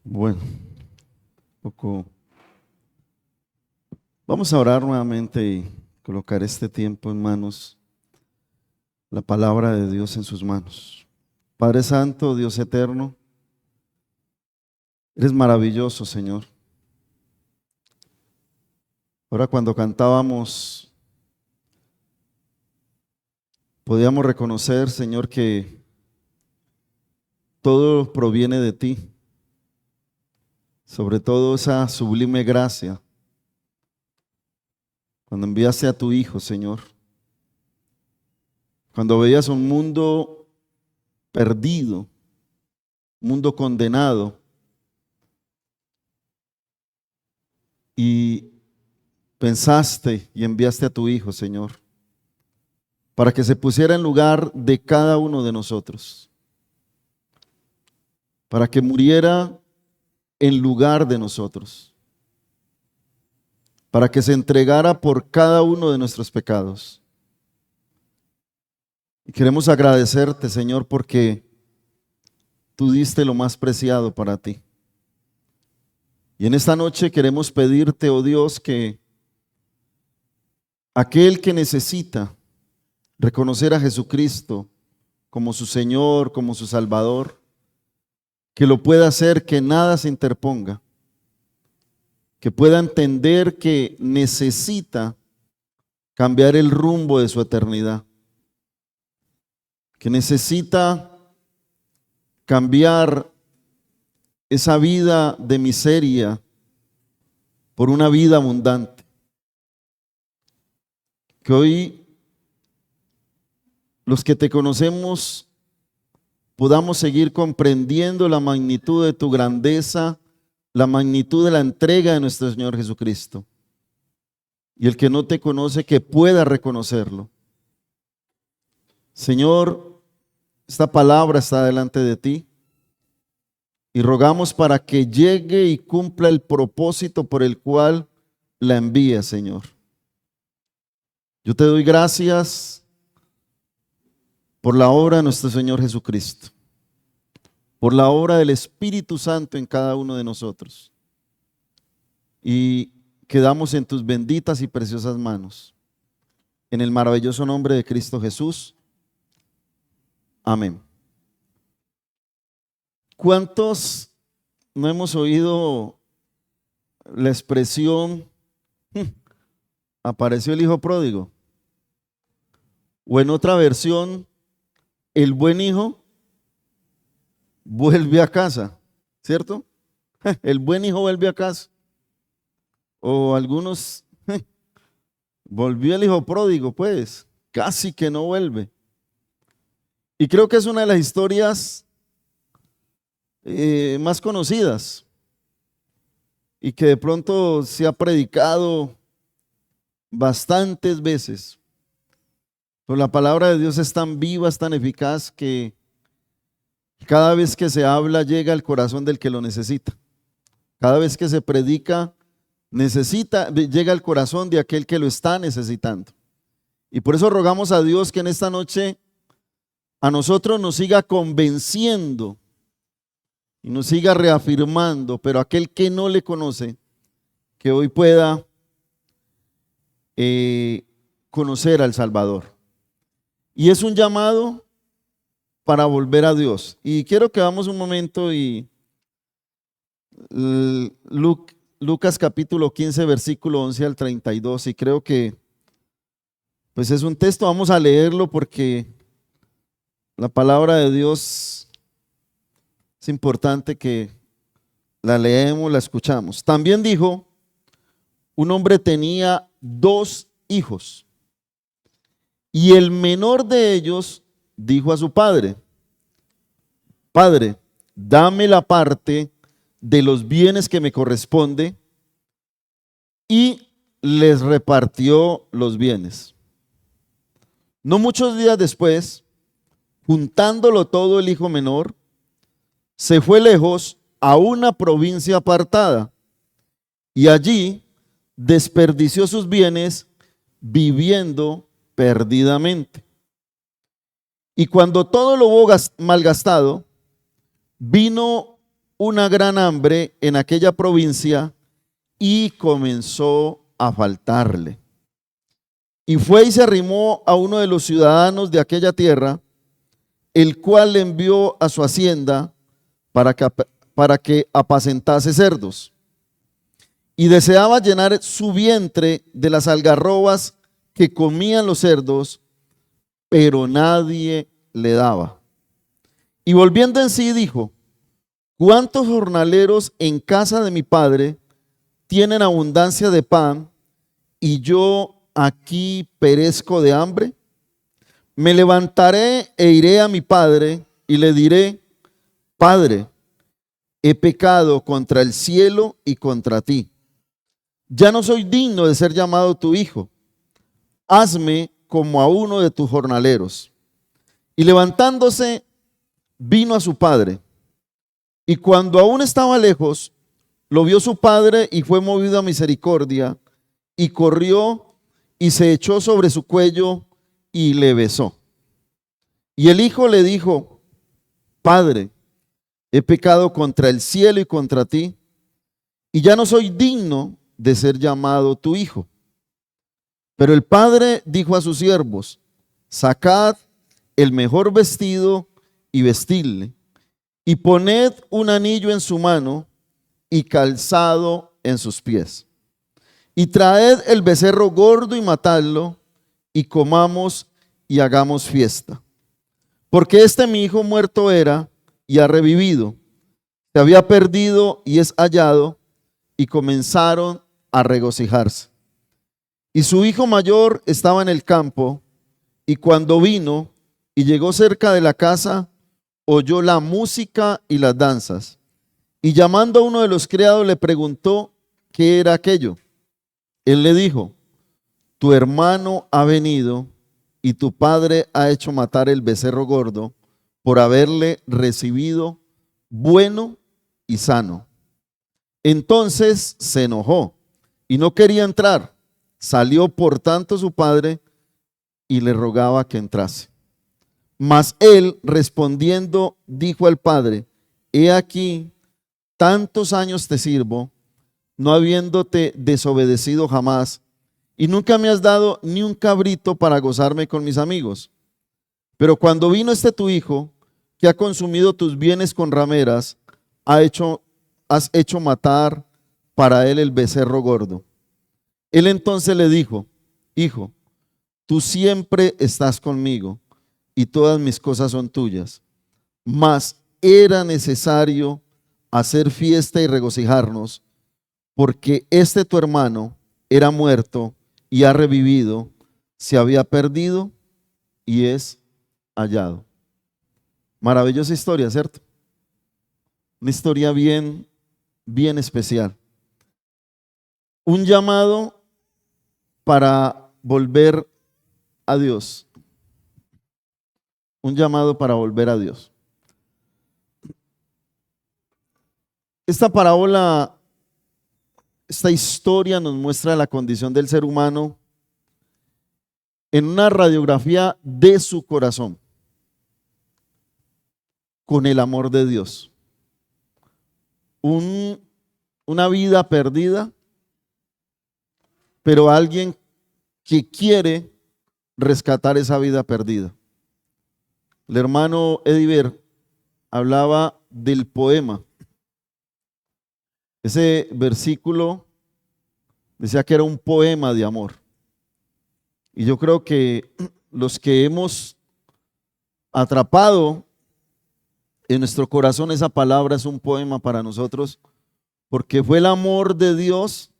Bueno, poco. Vamos a orar nuevamente y colocar este tiempo en manos, la palabra de Dios en sus manos. Padre Santo, Dios eterno, eres maravilloso, Señor. Ahora cuando cantábamos, podíamos reconocer, Señor, que todo proviene de ti, sobre todo esa sublime gracia, cuando enviaste a tu Hijo, Señor. Cuando veías un mundo perdido, un mundo condenado, y pensaste y enviaste a tu Hijo, Señor, para que se pusiera en lugar de cada uno de nosotros, para que muriera en lugar de nosotros, para que se entregara por cada uno de nuestros pecados. Y queremos agradecerte, Señor, porque tú diste lo más preciado para ti. Y en esta noche queremos pedirte, oh Dios, que aquel que necesita reconocer a Jesucristo como su Señor, como su Salvador, que lo pueda hacer, que nada se interponga, que pueda entender que necesita cambiar el rumbo de su eternidad, que necesita cambiar esa vida de miseria por una vida abundante. Que hoy los que te conocemos podamos seguir comprendiendo la magnitud de tu grandeza, la magnitud de la entrega de nuestro Señor Jesucristo. Y el que no te conoce, que pueda reconocerlo. Señor, esta palabra está delante de ti y rogamos para que llegue y cumpla el propósito por el cual la envía, Señor. Yo te doy gracias por la obra de nuestro Señor Jesucristo, por la obra del Espíritu Santo en cada uno de nosotros. Y quedamos en tus benditas y preciosas manos. En el maravilloso nombre de Cristo Jesús. Amén. ¿Cuántos no hemos oído la expresión apareció el hijo pródigo? O en otra versión, el buen hijo vuelve a casa, ¿cierto? El buen hijo vuelve a casa. O algunos, volvió el hijo pródigo, pues, casi que no vuelve. Y creo que es una de las historias más conocidas y que de pronto se ha predicado bastantes veces. Pero la palabra de Dios es tan viva, es tan eficaz que cada vez que se habla llega al corazón del que lo necesita. Cada vez que se predica, llega al corazón de aquel que lo está necesitando. Y por eso rogamos a Dios que en esta noche a nosotros nos siga convenciendo y nos siga reafirmando, pero aquel que no le conoce, que hoy pueda conocer al Salvador. Y es un llamado para volver a Dios. Y quiero que vamos un momento y Lucas capítulo 15, versículo 11 al 32, y creo que pues es un texto, vamos a leerlo porque la palabra de Dios es importante que la leemos, la escuchamos. También dijo, un hombre tenía 2 hijos y el menor de ellos dijo a su padre, Padre, dame la parte de los bienes que me corresponde, y les repartió los bienes. No muchos días después, juntándolo todo el hijo menor, se fue lejos a una provincia apartada y allí desperdició sus bienes viviendo perdidamente. Y cuando todo lo hubo malgastado, vino una gran hambre en aquella provincia y comenzó a faltarle. Y fue y se arrimó a uno de los ciudadanos de aquella tierra, el cual le envió a su hacienda para que apacentase cerdos. Y deseaba llenar su vientre de las algarrobas que comían los cerdos, pero nadie le daba. Y volviendo en sí dijo: ¿cuántos jornaleros en casa de mi padre tienen abundancia de pan y yo aquí perezco de hambre? Me levantaré e iré a mi padre y le diré: Padre, he pecado contra el cielo y contra ti. Ya no soy digno de ser llamado tu hijo. Hazme como a uno de tus jornaleros. Y levantándose, vino a su padre. Y cuando aún estaba lejos, lo vio su padre y fue movido a misericordia, y corrió y se echó sobre su cuello y le besó. Y el hijo le dijo: Padre, he pecado contra el cielo y contra ti, y ya no soy digno de ser llamado tu hijo. Pero el padre dijo a sus siervos: sacad el mejor vestido y vestidle, y poned un anillo en su mano y calzado en sus pies. Y traed el becerro gordo y matadlo, y comamos y hagamos fiesta. Porque mi hijo muerto era y ha revivido, se había perdido y es hallado, y comenzaron a regocijarse. Y su hijo mayor estaba en el campo, y cuando vino y llegó cerca de la casa, oyó la música y las danzas. Y llamando a uno de los criados le preguntó qué era aquello. Él le dijo: tu hermano ha venido y tu padre ha hecho matar el becerro gordo por haberle recibido bueno y sano. Entonces se enojó y no quería entrar. Salió por tanto su padre y le rogaba que entrase. Mas él respondiendo dijo al padre: he aquí, tantos años te sirvo, no habiéndote desobedecido jamás, y nunca me has dado ni un cabrito para gozarme con mis amigos. Pero cuando vino tu hijo, que ha consumido tus bienes con rameras, has hecho matar para él el becerro gordo. Él entonces le dijo: hijo, tú siempre estás conmigo y todas mis cosas son tuyas. Mas era necesario hacer fiesta y regocijarnos, porque tu hermano era muerto y ha revivido, se había perdido y es hallado. Maravillosa historia, ¿cierto? Una historia bien especial. Un llamado para volver a Dios. Un llamado para volver a Dios. Esta parábola, esta historia nos muestra la condición del ser humano en una radiografía de su corazón, con el amor de Dios. Una vida perdida, pero alguien que quiere rescatar esa vida perdida. El hermano Ediver hablaba del poema. Ese versículo decía que era un poema de amor. Y yo creo que los que hemos atrapado en nuestro corazón esa palabra es un poema para nosotros, porque fue el amor de Dios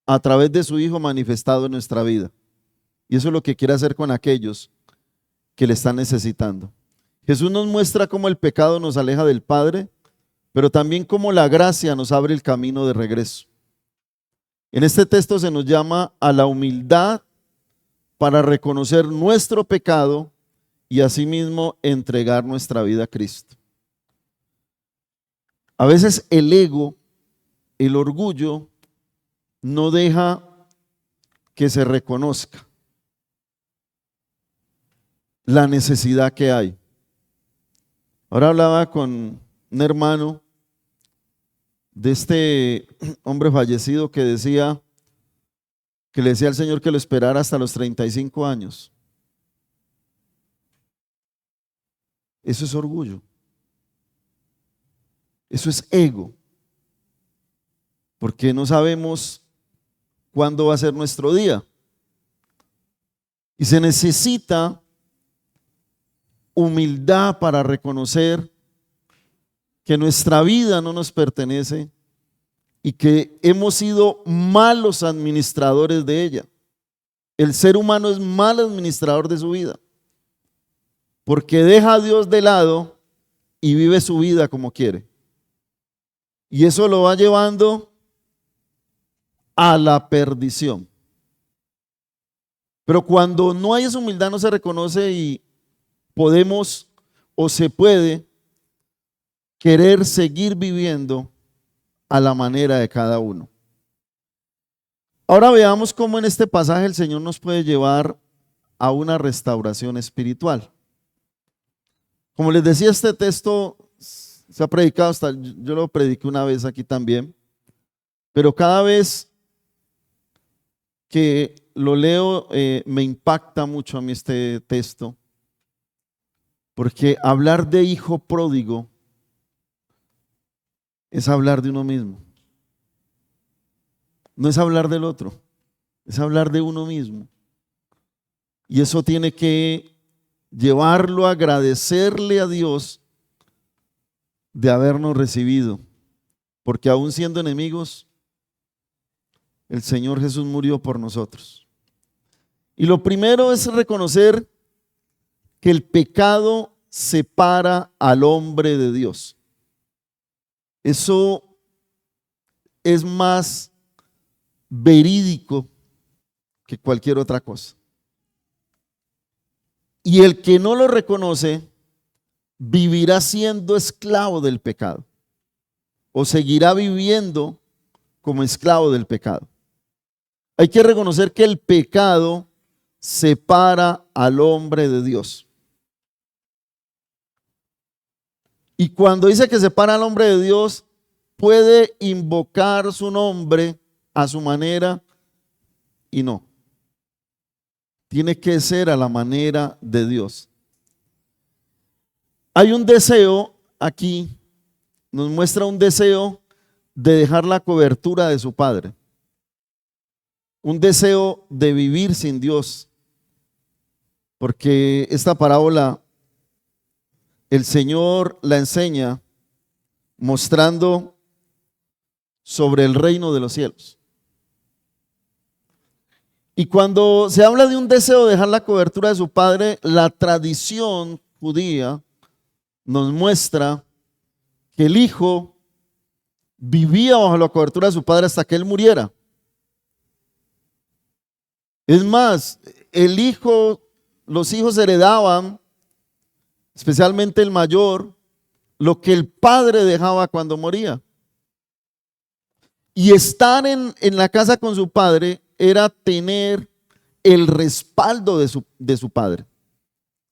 a través de su Hijo manifestado en nuestra vida. Y eso es lo que quiere hacer con aquellos que le están necesitando. Jesús nos muestra cómo el pecado nos aleja del Padre, pero también cómo la gracia nos abre el camino de regreso. En este texto se nos llama a la humildad para reconocer nuestro pecado y asimismo entregar nuestra vida a Cristo. A veces el ego, el orgullo, no deja que se reconozca la necesidad que hay. Ahora hablaba con un hermano de este hombre fallecido que decía, que le decía al Señor que lo esperara hasta los 35 años. Eso es orgullo. Eso es ego. Porque no sabemos cuándo va a ser nuestro día. Y se necesita humildad para reconocer que nuestra vida no nos pertenece y que hemos sido malos administradores de ella. El ser humano es mal administrador de su vida, porque deja a Dios de lado y vive su vida como quiere. Y eso lo va llevando a la perdición. Pero cuando no hay esa humildad, no se reconoce y podemos o se puede querer seguir viviendo a la manera de cada uno. Ahora veamos cómo en este pasaje el Señor nos puede llevar a una restauración espiritual. Como les decía, este texto se ha predicado, yo lo prediqué una vez aquí también, pero cada vez que lo leo me impacta mucho a mí este texto, porque hablar de hijo pródigo es hablar de uno mismo. No es hablar del otro, es hablar de uno mismo. Y eso tiene que llevarlo a agradecerle a Dios de habernos recibido, porque aún siendo enemigos, el Señor Jesús murió por nosotros. Y lo primero es reconocer que el pecado separa al hombre de Dios. Eso es más verídico que cualquier otra cosa. Y el que no lo reconoce vivirá siendo esclavo del pecado o seguirá viviendo como esclavo del pecado. Hay que reconocer que el pecado separa al hombre de Dios. Y cuando dice que separa al hombre de Dios, puede invocar su nombre a su manera y no. Tiene que ser a la manera de Dios. Hay un deseo aquí, nos muestra un deseo de dejar la cobertura de su padre. Un deseo de vivir sin Dios. Porque esta parábola el Señor la enseña mostrando sobre el reino de los cielos. Y cuando se habla de un deseo de dejar la cobertura de su padre, la tradición judía nos muestra que el hijo vivía bajo la cobertura de su padre hasta que él muriera. Es más, los hijos heredaban, especialmente el mayor, lo que el padre dejaba cuando moría. Y estar en la casa con su padre era tener el respaldo de su padre,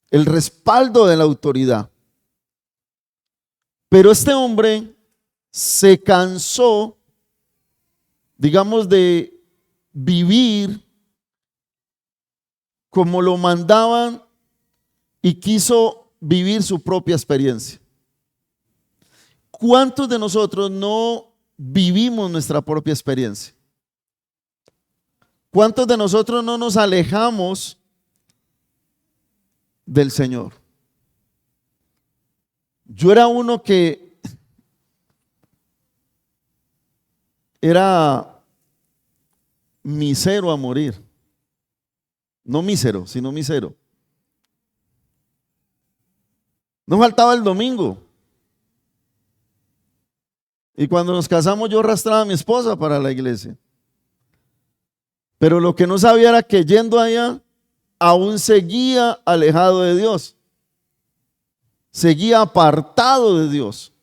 el respaldo de la autoridad. Pero este hombre se cansó, digamos, de vivir como lo mandaban y quiso vivir su propia experiencia. ¿Cuántos de nosotros no vivimos nuestra propia experiencia? ¿Cuántos de nosotros no nos alejamos del Señor? Yo era uno que era misero a morir. No mísero, sino misero. No faltaba el domingo. Y cuando nos casamos yo arrastraba a mi esposa para la iglesia. Pero lo que no sabía era que yendo allá aún seguía alejado de Dios. Seguía apartado de Dios.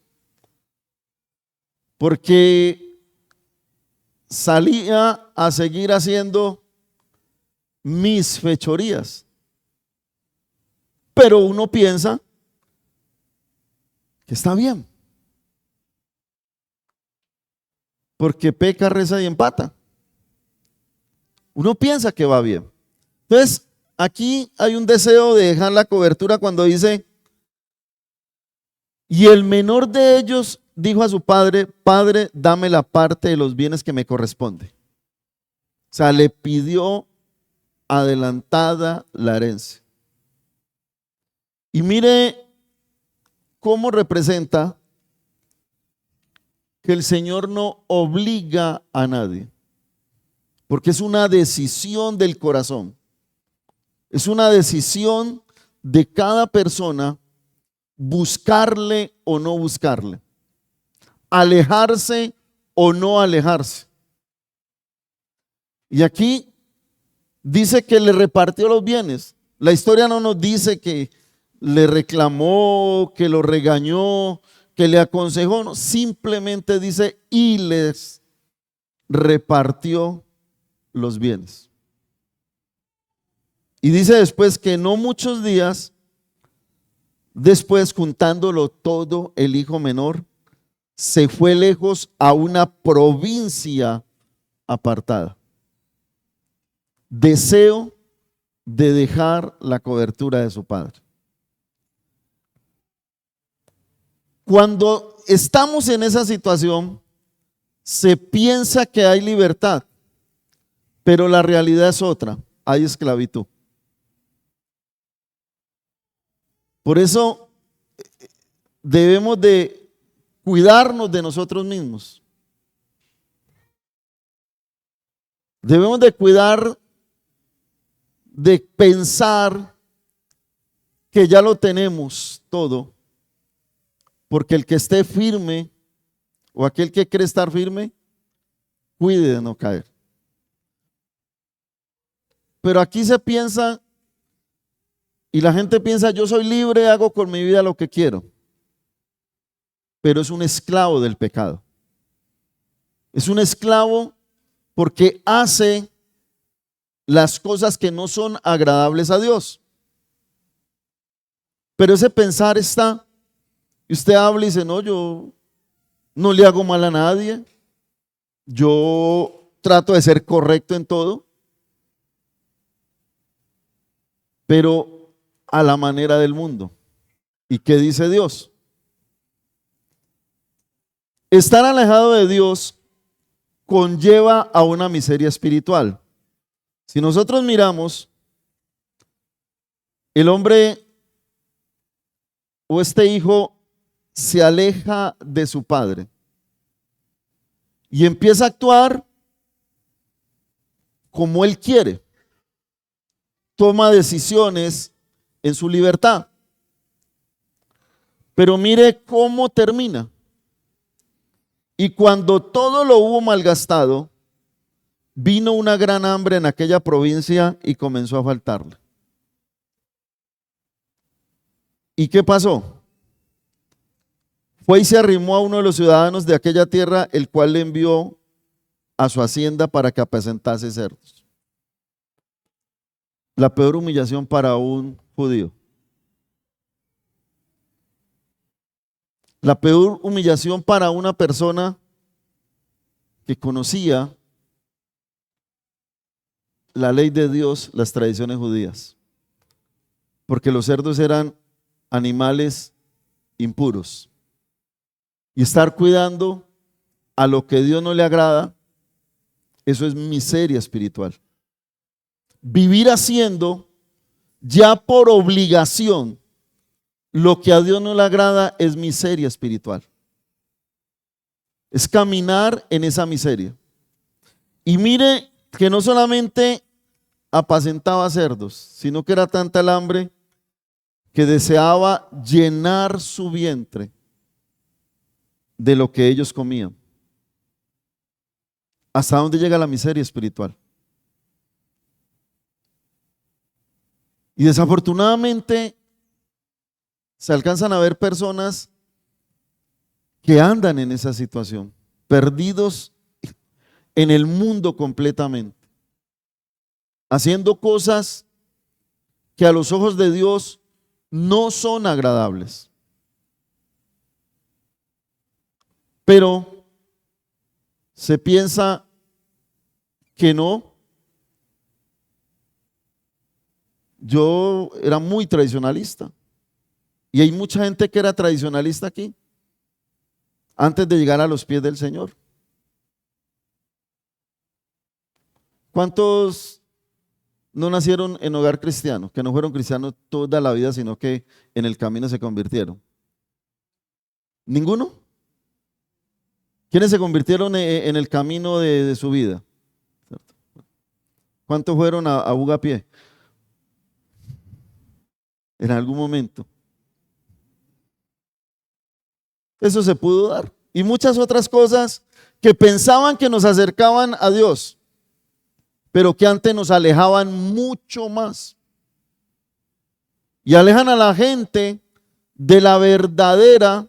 Porque salía a seguir haciendo mis fechorías. Pero uno piensa que está bien. porque peca, reza y empata. Uno piensa que va bien. Entonces, aquí hay un deseo de dejar la cobertura cuando dice, y el menor de ellos dijo a su padre, Padre, dame la parte de los bienes que me corresponde. O sea, le pidió adelantada la herencia. Y mire cómo representa que el Señor no obliga a nadie, porque es una decisión del corazón. Es una decisión de cada persona buscarle o no buscarle, alejarse o no alejarse. Y aquí dice que le repartió los bienes. La historia no nos dice que le reclamó, que lo regañó, que le aconsejó, no, simplemente dice y les repartió los bienes. Y dice después que no muchos días después, juntándolo todo, el hijo menor se fue lejos a una provincia apartada. Deseo de dejar la cobertura de su padre. Cuando estamos en esa situación, se piensa que hay libertad, pero la realidad es otra, hay esclavitud. Por eso debemos de cuidarnos de nosotros mismos. Debemos de cuidar de pensar que ya lo tenemos todo, porque el que esté firme o aquel que quiere estar firme, cuide de no caer. Pero aquí se piensa y la gente piensa, yo soy libre, hago con mi vida lo que quiero, pero es un esclavo del pecado. Es un esclavo porque hace las cosas que no son agradables a Dios. Pero ese pensar está, y usted habla y dice, no, yo no le hago mal a nadie, yo trato de ser correcto en todo, pero a la manera del mundo. ¿Y qué dice Dios? Estar alejado de Dios conlleva a una miseria espiritual. Si nosotros miramos, el hombre o este hijo se aleja de su padre y empieza a actuar como él quiere. Toma decisiones en su libertad. Pero mire cómo termina. Y cuando todo lo hubo malgastado, vino una gran hambre en aquella provincia y comenzó a faltarle. ¿Y qué pasó? Fue y se arrimó a uno de los ciudadanos de aquella tierra, el cual le envió a su hacienda para que apacentase cerdos. La peor humillación para un judío. La peor humillación para una persona que conocía la ley de Dios, las tradiciones judías. Porque los cerdos eran animales impuros. Y estar cuidando a lo que Dios no le agrada, eso es miseria espiritual. Vivir haciendo ya por obligación lo que a Dios no le agrada es miseria espiritual. Es caminar en esa miseria. Y mire que no solamente apacentaba cerdos, sino que era tanta el hambre que deseaba llenar su vientre de lo que ellos comían. ¿Hasta dónde llega la miseria espiritual? Y desafortunadamente se alcanzan a ver personas que andan en esa situación, perdidos en el mundo completamente, haciendo cosas que a los ojos de Dios no son agradables. Pero Se piensa que no. Yo era muy tradicionalista y hay mucha gente que era tradicionalista aquí antes de llegar a los pies del Señor. ¿Cuántos no nacieron en hogar cristiano, que no fueron cristianos toda la vida, sino que en el camino se convirtieron? ¿Ninguno? ¿Quiénes se convirtieron en el camino de su vida? ¿Cuántos fueron a Bugapié en algún momento? Eso se pudo dar. Y muchas otras cosas que pensaban que nos acercaban a Dios, pero que antes nos alejaban mucho más. Y alejan a la gente de la verdadera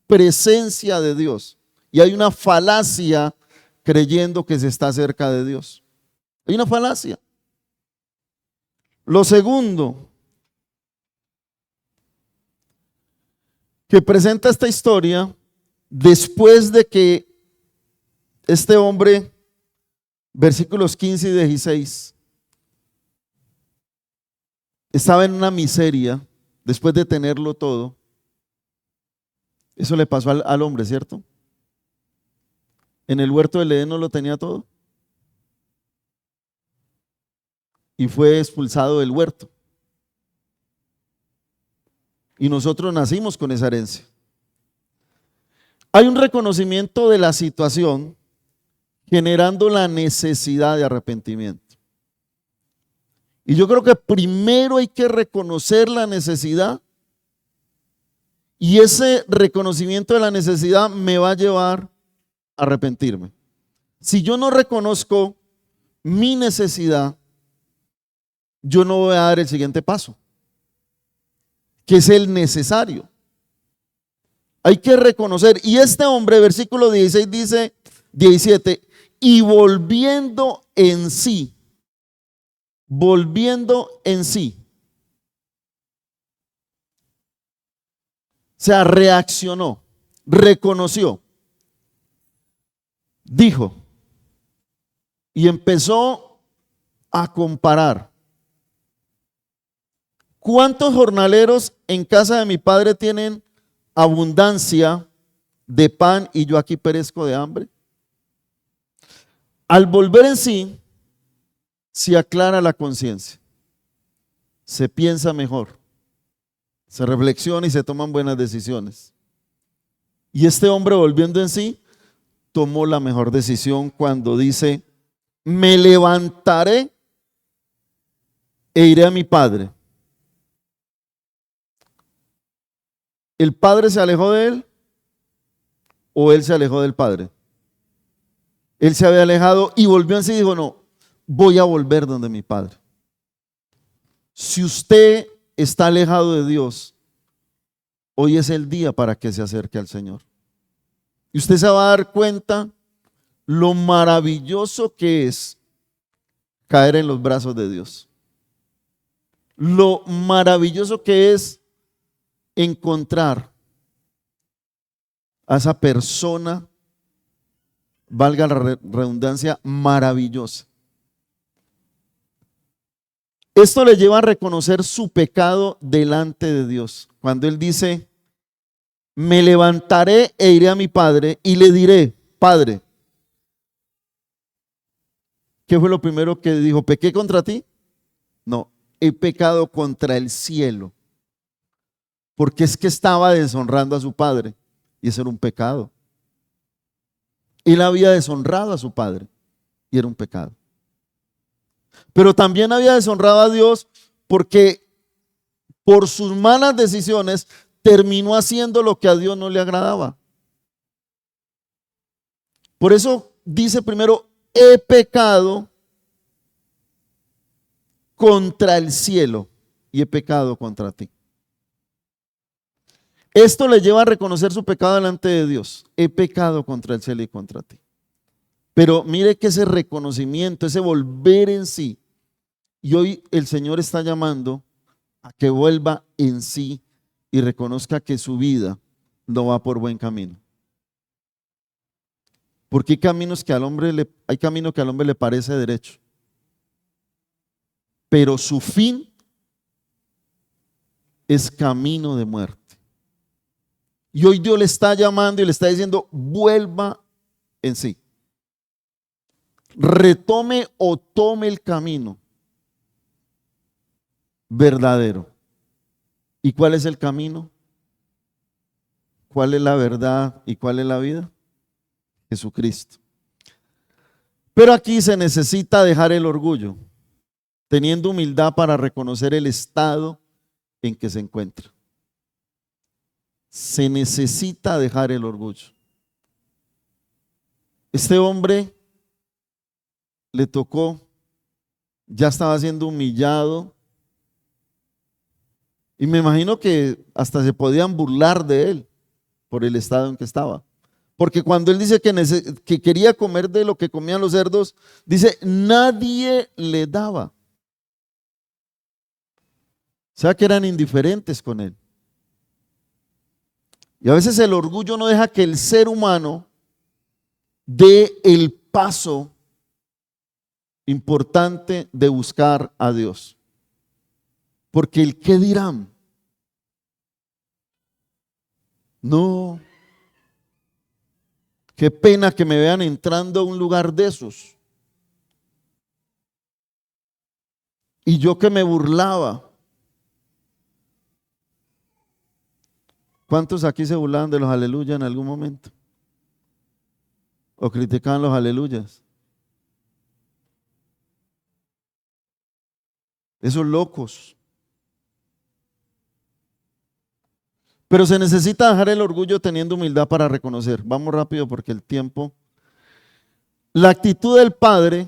presencia de Dios. Y hay una falacia creyendo que se está cerca de Dios. Hay una falacia. Lo segundo que presenta esta historia, después de que este hombre, versículos 15 y 16, estaba en una miseria después de tenerlo todo. Eso le pasó al hombre, ¿cierto? En el huerto del Edén no lo tenía todo y fue expulsado del huerto. Y nosotros nacimos con esa herencia. Hay un reconocimiento de la situación generando la necesidad de arrepentimiento. Y yo creo que primero hay que reconocer la necesidad, y ese reconocimiento de la necesidad me va a llevar a arrepentirme. Si yo no reconozco mi necesidad, yo no voy a dar el siguiente paso, que es el necesario. Hay que reconocer. Y este hombre, versículo 16 dice, 17, y volviendo en sí, o sea, reaccionó, reconoció, dijo, y empezó a comparar. ¿Cuántos jornaleros en casa de mi padre tienen abundancia de pan y yo aquí perezco de hambre? Al volver en sí, se aclara la conciencia, se piensa mejor, se reflexiona y se toman buenas decisiones. Y este hombre, volviendo en sí, tomó la mejor decisión cuando dice, me levantaré e iré a mi padre. ¿El padre se alejó de él o él se alejó del padre? Él se había alejado y volvió en sí y dijo, no, voy a volver donde mi padre. Si usted está alejado de Dios, hoy es el día para que se acerque al Señor. Y usted se va a dar cuenta lo maravilloso que es caer en los brazos de Dios. Lo maravilloso que es encontrar a esa persona, valga la redundancia, maravillosa. Esto le lleva a reconocer su pecado delante de Dios. Cuando él dice, me levantaré e iré a mi padre y le diré, Padre, ¿qué fue lo primero que dijo? ¿Pequé contra ti? No, he pecado contra el cielo. Porque es que estaba deshonrando a su padre y eso era un pecado. Él había deshonrado a su padre y era un pecado. Pero también había deshonrado a Dios porque por sus malas decisiones terminó haciendo lo que a Dios no le agradaba. Por eso dice primero, he pecado contra el cielo y he pecado contra ti. Esto le lleva a reconocer su pecado delante de Dios. He pecado contra el cielo y contra ti. Pero mire que ese reconocimiento, ese volver en sí, y hoy el Señor está llamando a que vuelva en sí y reconozca que su vida no va por buen camino. Porque hay camino que al hombre le parece derecho, pero su fin es camino de muerte. Y hoy Dios le está llamando y le está diciendo, vuelva en sí. Retome o tome el camino verdadero. ¿Y cuál es el camino? ¿Cuál es la verdad y cuál es la vida? Jesucristo. Pero aquí se necesita dejar el orgullo, teniendo humildad para reconocer el estado en que se encuentra. Se necesita dejar el orgullo. Este hombre le tocó, ya estaba siendo humillado, y me imagino que hasta se podían burlar de él por el estado en que estaba. Porque cuando él dice que quería comer de lo que comían los cerdos, dice, nadie le daba. O sea que eran indiferentes con él. Y a veces el orgullo no deja que el ser humano dé el paso importante de buscar a Dios. Porque el qué dirán. No, qué pena que me vean entrando a un lugar de esos. Y yo que me burlaba. ¿Cuántos aquí se burlaban de los aleluyas en algún momento? ¿O criticaban los aleluyas? Esos locos. Pero se necesita dejar el orgullo teniendo humildad para reconocer. Vamos rápido porque el tiempo. La actitud del Padre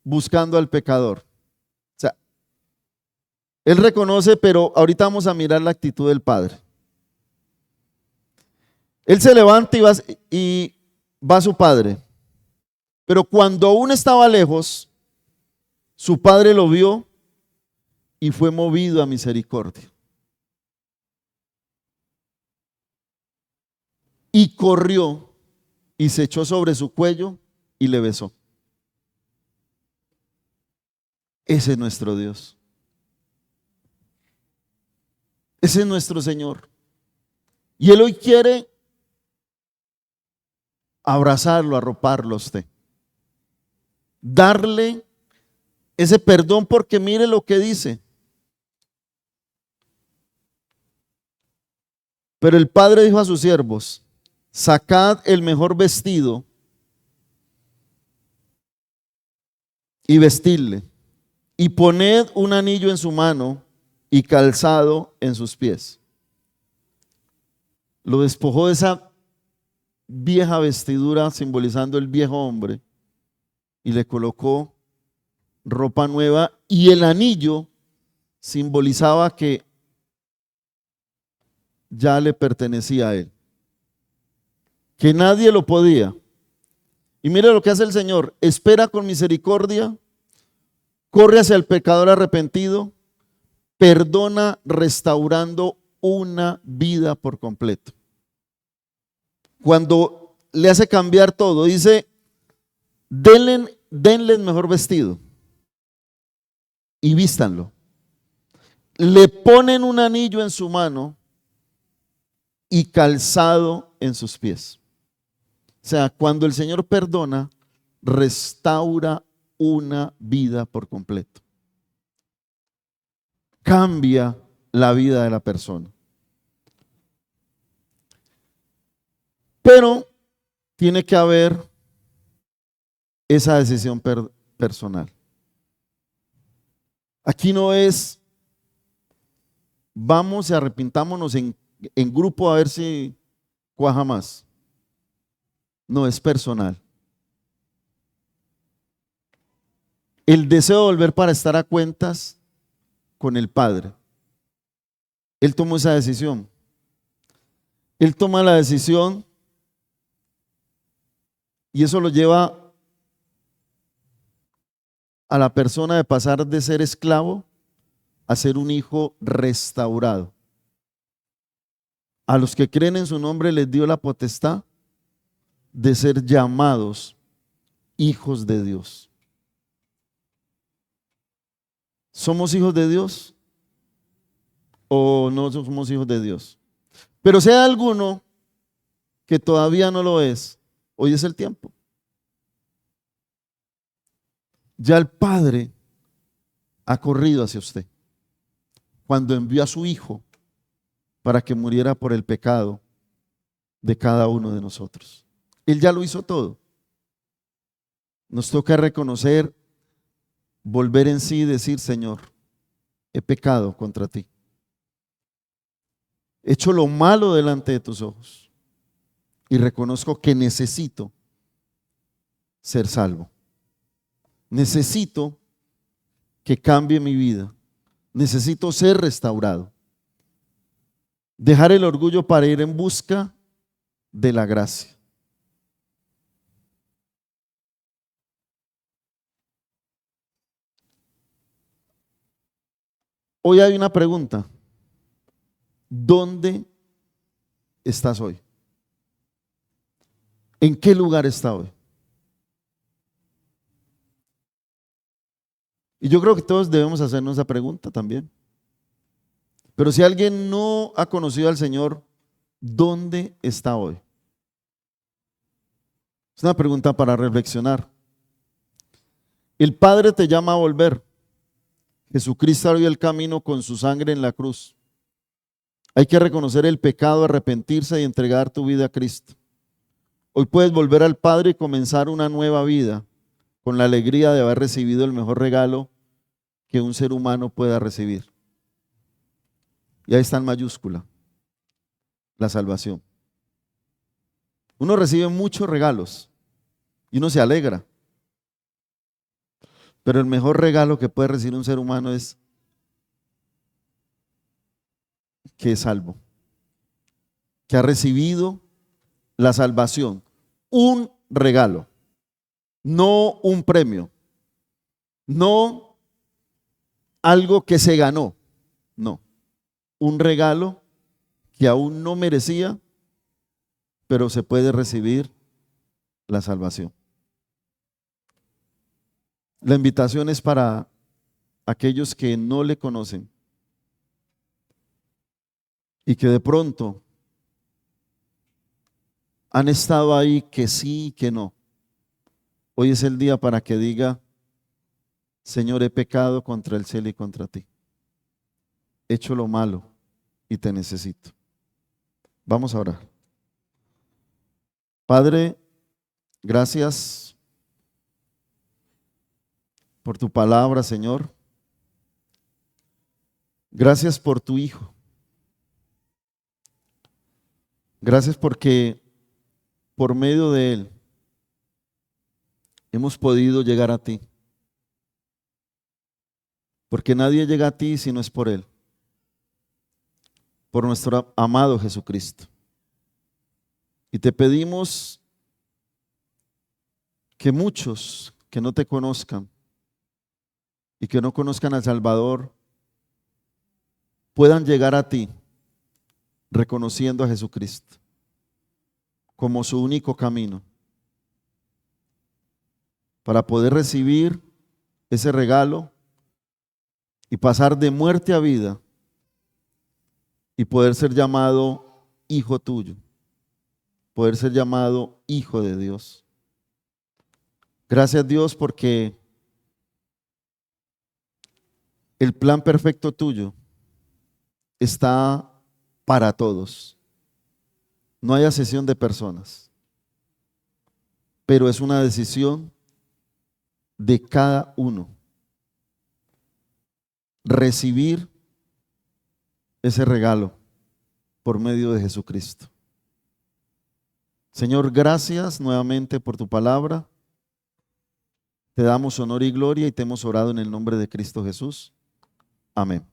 buscando al pecador. O sea, Él reconoce, pero ahorita vamos a mirar la actitud del Padre. Él se levanta y va a su Padre. Pero cuando aún estaba lejos, su Padre lo vio y fue movido a misericordia. Y corrió y se echó sobre su cuello y le besó. Ese es nuestro Dios. Ese es nuestro Señor. Y Él hoy quiere abrazarlo, arroparlo a usted. Darle ese perdón porque mire lo que dice. Pero el Padre dijo a sus siervos, sacad el mejor vestido y vestidle, y poned un anillo en su mano y calzado en sus pies. Lo despojó de esa vieja vestidura simbolizando el viejo hombre y le colocó ropa nueva, y el anillo simbolizaba que ya le pertenecía a él, que nadie lo podía. Y mire lo que hace el Señor: espera con misericordia, corre hacia el pecador arrepentido, perdona restaurando una vida por completo. Cuando le hace cambiar todo, dice, denle el mejor vestido y vístanlo. Le ponen un anillo en su mano y calzado en sus pies. O sea, cuando el Señor perdona, restaura una vida por completo. Cambia la vida de la persona. Pero tiene que haber esa decisión personal. Aquí no es, vamos y arrepintámonos en grupo a ver si cuaja más. No, es personal. El deseo de volver para estar a cuentas con el Padre. Él tomó esa decisión. Él toma la decisión y eso lo lleva a la persona de pasar de ser esclavo a ser un hijo restaurado. A los que creen en su nombre les dio la potestad de ser llamados hijos de Dios. ¿Somos hijos de Dios o no somos hijos de Dios? Pero si hay alguno que todavía no lo es, hoy es el tiempo. Ya el Padre ha corrido hacia usted cuando envió a su Hijo para que muriera por el pecado de cada uno de nosotros. Él ya lo hizo todo. Nos toca reconocer, volver en sí y decir: Señor, he pecado contra ti. He hecho lo malo delante de tus ojos y reconozco que necesito ser salvo. Necesito que cambie mi vida. Necesito ser restaurado. Dejar el orgullo para ir en busca de la gracia. Hoy hay una pregunta. ¿Dónde estás hoy? ¿En qué lugar está hoy? Y yo creo que todos debemos hacernos esa pregunta también. Pero si alguien no ha conocido al Señor, ¿dónde está hoy? Es una pregunta para reflexionar. El Padre te llama a volver. Jesucristo abrió el camino con su sangre en la cruz. Hay que reconocer el pecado, arrepentirse y entregar tu vida a Cristo. Hoy puedes volver al Padre y comenzar una nueva vida con la alegría de haber recibido el mejor regalo que un ser humano pueda recibir. Y ahí está en mayúscula: la salvación. Uno recibe muchos regalos y uno se alegra. Pero el mejor regalo que puede recibir un ser humano es que es salvo, que ha recibido la salvación. Un regalo, no un premio, no algo que se ganó, no. Un regalo que aún no merecía, pero se puede recibir la salvación. La invitación es para aquellos que no le conocen y que de pronto han estado ahí que sí y que no. Hoy es el día para que diga: Señor, he pecado contra el cielo y contra ti. He hecho lo malo y te necesito. Vamos a orar. Padre, gracias por tu palabra, Señor. Gracias por tu Hijo. Gracias porque por medio de Él hemos podido llegar a ti. Porque nadie llega a ti si no es por Él. Por nuestro amado Jesucristo. Y te pedimos que muchos que no te conozcan y que no conozcan al Salvador puedan llegar a ti reconociendo a Jesucristo como su único camino para poder recibir ese regalo y pasar de muerte a vida y poder ser llamado hijo tuyo, poder ser llamado hijo de Dios. Gracias, Dios, porque el plan perfecto tuyo está para todos. No hay acepción de personas, pero es una decisión de cada uno recibir ese regalo por medio de Jesucristo. Señor, gracias nuevamente por tu palabra. Te damos honor y gloria y te hemos orado en el nombre de Cristo Jesús. Amén.